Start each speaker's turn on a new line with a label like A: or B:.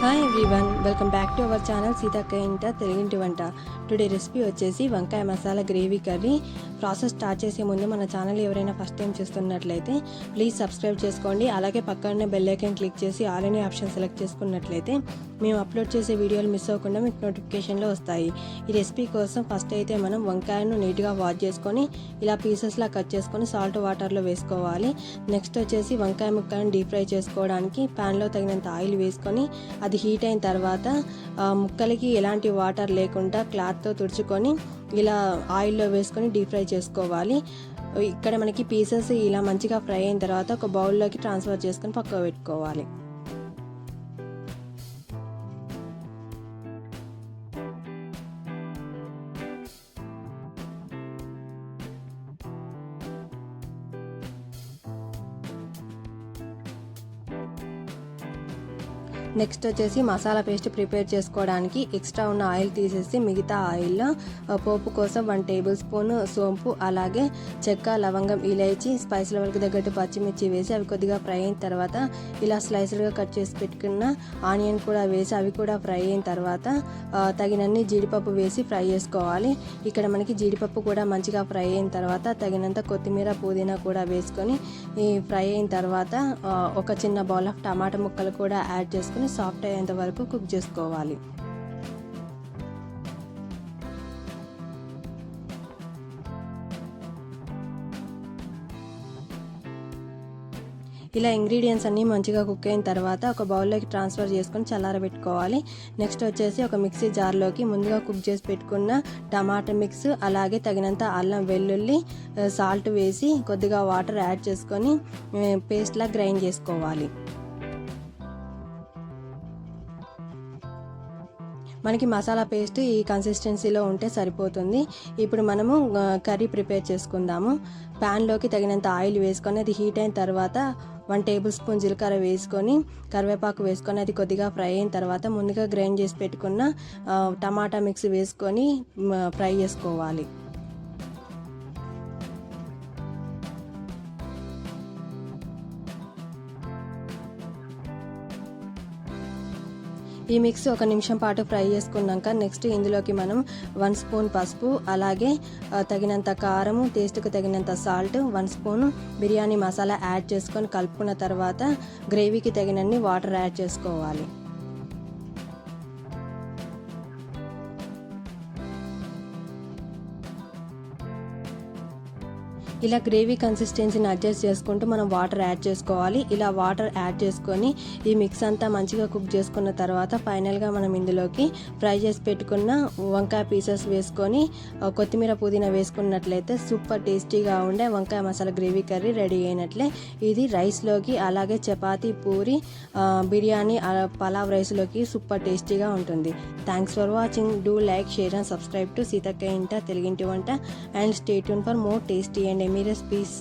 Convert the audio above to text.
A: Hi everyone, welcome back to our channel Seethakka ఇంట తెలుగింటి వంట. టుడే రెసిపీ వచ్చేసి వంకాయ masala gravy curry. Process start చేసే ముందు మన ఛానల్ ఎవరైనా ఫస్ట్ టైం చూస్తున్నట్లయితే ప్లీజ్ సబ్స్క్రైబ్ చేసుకోండి. అలాగే పక్కనే బెల్ ఐకాన్ క్లిక్ చేసి ఆల్ అనే ఆప్షన్ సెలెక్ట్ చేసుకున్నట్లయితే మేము అప్లోడ్ చేసే వీడియోలు మిస్ అవ్వకుండా మీకు నోటిఫికేషన్లో వస్తాయి. ఈ రెసిపీ కోసం ఫస్ట్ అయితే మనం వంకాయను నీట్గా వాష్ చేసుకొని ఇలా పీసెస్లా కట్ చేసుకొని సాల్ట్ వాటర్లో వేసుకోవాలి. నెక్స్ట్ వచ్చేసి వంకాయ ముక్కలను డీప్ ఫ్రై చేసుకోవడానికి ప్యాన్లో తగినంత ఆయిల్ వేసుకొని అది హీట్ అయిన తర్వాత ముక్కలకి ఎలాంటి వాటర్ లేకుండా క్లాత్తో తుడుచుకొని ఇలా ఆయిల్లో వేసుకొని డీప్ ఫ్రై చేసుకోవాలి. ఇక్కడ మనకి పీసెస్ ఇలా మంచిగా ఫ్రై అయిన తర్వాత ఒక బౌల్లోకి ట్రాన్స్ఫర్ చేసుకొని పక్కకు పెట్టుకోవాలి. నెక్స్ట్ వచ్చేసి మసాలా పేస్ట్ ప్రిపేర్ చేసుకోవడానికి ఎక్స్ట్రా ఉన్న ఆయిల్ తీసేసి మిగతా ఆయిల్లో పోపు కోసం 1 టేబుల్ స్పూన్ సోంపు, అలాగే చెక్క, లవంగం, ఇలైచి, స్పైస్ లెవెల్కి తగ్గట్టు పచ్చిమిర్చి వేసి అవి కొద్దిగా ఫ్రై అయిన తర్వాత ఇలా స్లైస్లుగా కట్ చేసి పెట్టుకున్న ఆనియన్ కూడా వేసి అవి కూడా ఫ్రై అయిన తర్వాత తగినన్ని జీడిపప్పు వేసి ఫ్రై చేసుకోవాలి. ఇక్కడ మనకి జీడిపప్పు కూడా మంచిగా ఫ్రై అయిన తర్వాత తగినంత కొత్తిమీర, పుదీనా కూడా వేసుకొని ఫ్రై అయిన తర్వాత ఒక చిన్న బౌల్ ఆఫ్ టమాటా ముక్కలు కూడా యాడ్ చేసుకుని సాఫ్ట్ అయ్యేంత వరకు కుక్ చేసుకోవాలి. ఇలా ఇంగ్రీడియంట్స్ అన్నీ మంచిగా కుక్ అయిన తర్వాత ఒక బౌల్లోకి ట్రాన్స్ఫర్ చేసుకొని చల్లారబెట్టుకోవాలి. నెక్స్ట్ వచ్చేసి ఒక మిక్సీ జార్లోకి ముందుగా కుక్ చేసి పెట్టుకున్న టమాటా మిక్స్, అలాగే తగినంత అల్లం, వెల్లుల్లి, సాల్ట్ వేసి కొద్దిగా వాటర్ యాడ్ చేసుకొని పేస్ట్లా గ్రైండ్ చేసుకోవాలి. మనకి మసాలా పేస్ట్ ఈ కన్సిస్టెన్సీలో ఉంటే సరిపోతుంది. ఇప్పుడు మనము కర్రీ ప్రిపేర్ చేసుకుందాము. ప్యాన్లోకి తగినంత ఆయిల్ వేసుకొని అది హీట్ అయిన తర్వాత 1 టేబుల్ స్పూన్ జీలకర్ర వేసుకొని కరివేపాకు వేసుకొని అది కొద్దిగా ఫ్రై అయిన తర్వాత ముందుగా గ్రైండ్ చేసి పెట్టుకున్న టమాటా మిక్స్ వేసుకొని ఫ్రై చేసుకోవాలి. ఈ మిక్స్ 1 నిమిషం పాటు ఫ్రై చేసుకున్నాక నెక్స్ట్ ఇందులోకి మనం 1 స్పూన్ పసుపు, అలాగే తగినంత కారము, టేస్ట్కి తగినంత salt, 1 spoon biryani masala add చేసుకొని కలుపుకున్న తర్వాత గ్రేవీకి తగినన్ని వాటర్ యాడ్ చేసుకోవాలి. ఇలా గ్రేవీ కన్సిస్టెన్సీని అడ్జస్ట్ చేసుకుంటూ మనం వాటర్ యాడ్ చేసుకోవాలి. ఇలా వాటర్ యాడ్ చేసుకొని ఈ మిక్స్ అంతా మంచిగా కుక్ చేసుకున్న తర్వాత ఫైనల్గా మనం ఇందులోకి ఫ్రై చేసి పెట్టుకున్న వంకాయ పీసెస్ వేసుకొని కొత్తిమీర, పుదీనా వేసుకున్నట్లయితే సూపర్ టేస్టీగా ఉండే వంకాయ మసాలా గ్రేవీ కర్రీ రెడీ అయినట్లే. ఇది రైస్లోకి, అలాగే చపాతీ, పూరి, బిర్యానీ, పలావ్ రైస్లోకి సూపర్ టేస్టీగా ఉంటుంది. Thanks for watching. Do like, share and subscribe to Seethakka ఇంట తెలుగింటి వంట and stay tune for more tasty and yummy recipes.